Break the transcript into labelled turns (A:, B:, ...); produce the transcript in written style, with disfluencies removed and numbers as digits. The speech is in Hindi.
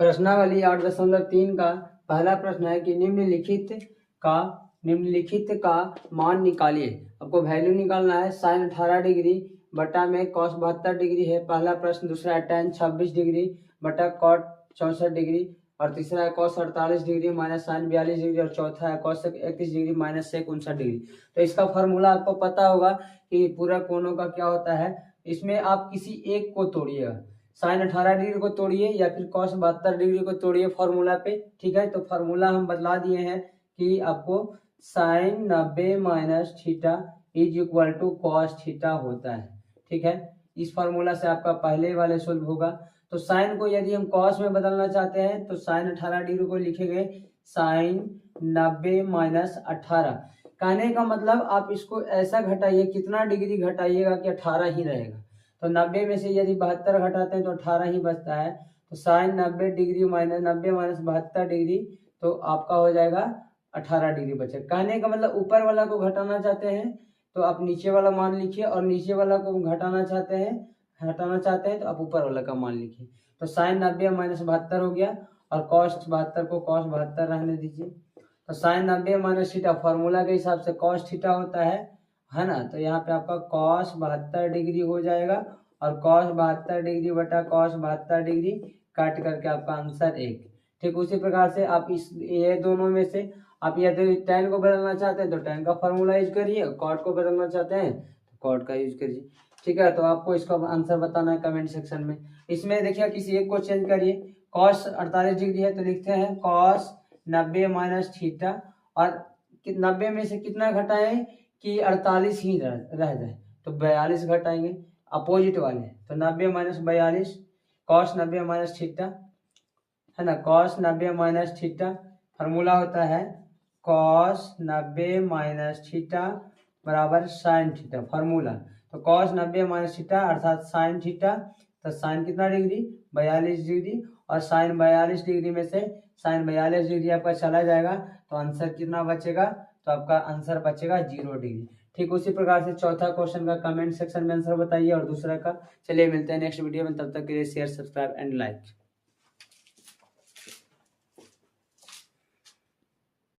A: प्रश्नावली 8.3 का पहला प्रश्न है कि निम्नलिखित का मान निकालिए। आपको वैल्यू निकालना है। साइन 18 डिग्री बटा में कॉस 72 डिग्री है पहला प्रश्न। दूसरा है टेन 26 डिग्री बटा कॉट 64 डिग्री और तीसरा है cos 48 degree minus sine 42 degree और चौथा है cos 31 degree minus sec 59 degree. तो इसका फॉर्मूला आपको पता होगा कि पूरा कोणों का क्या होता है। इसमें आप किसी एक को तोड़िएगा, साइन 18 डिग्री को तोड़िए या फिर कॉस 72 डिग्री को तोड़िए फॉर्मूला पे। ठीक है, तो फॉर्मूला हम बदला दिए हैं कि आपको sine 90 minus theta is equal to cos theta होता है। ठीक है, इस फॉर्मूला से आपका पहले वाले सोल्व होगा। तो साइन को यदि हम कॉस में बदलना चाहते हैं तो साइन 18 डिग्री को लिखेंगे साइन 90 माइनस 18। कहने का मतलब आप इसको ऐसा घटाइए, कितना डिग्री घटाइएगा कि 18 ही रहेगा। तो 90 में से यदि 72 घटाते हैं तो 18 ही बचता है। तो sine 90 degree minus 90 minus 72 degree तो आपका हो जाएगा 18 डिग्री बचे। कहने का मतलब ऊपर वाला को घटाना चाहते हैं तो आप नीचे वाला मान लिखिए और नीचे वाला को हटाना चाहते हैं तो आप ऊपर वाला का मान लिखिए। तो साइन 90 माइनस 72 हो गया और कॉस 72 को कॉस 72 रहने दीजिए। तो साइन 90 माइनस थीटा फॉर्मूला के हिसाब से कॉस थीटा होता है ना। तो यहाँ पे आपका कॉस 72 डिग्री हो जाएगा और कॉस 72 डिग्री बटा कॉस 72 डिग्री काट करके आपका आंसर 1। ठीक उसी प्रकार से आप ये दोनों में से आप यदि tan को बदलना चाहते हैं तो tan का फॉर्मूला यूज करिए, कॉट को बदलना चाहते हैं तो कॉट का यूज करिए। ठीक है, तो आपको इसका आंसर बताना है कमेंट सेक्शन में। इसमें देखिए किसी एक को चेंज करिए। कॉस 48 डिग्री है तो लिखते हैं कॉस 90 माइनस थीटा और 90 में से कितना घटाएं कि 48 ही रह जाए तो 42 घटाएंगे अपोजिट वाले। तो 90 माइनस 42 कॉस 90 माइनस थीटा है ना। कॉस 90 माइनस थीटा फॉर्मूला होता है कॉस 90 माइनस थीटा बराबर साइन थीटा फॉर्मूला। तो कॉस 90 माइनस थीटा अर्थात साइन थीटा। तो साइन कितना डिग्री 42 डिग्री और साइन 42 डिग्री में से साइन 42 डिग्री आपका चला जाएगा तो आंसर कितना बचेगा, तो आपका आंसर बचेगा 0 डिग्री। ठीक उसी प्रकार से चौथा क्वेश्चन का कमेंट सेक्शन में आंसर बताइए और दूसरा का। चलिए मिलते हैं नेक्स्ट वीडियो में, तब तक के लिए शेयर सब्सक्राइब एंड लाइक।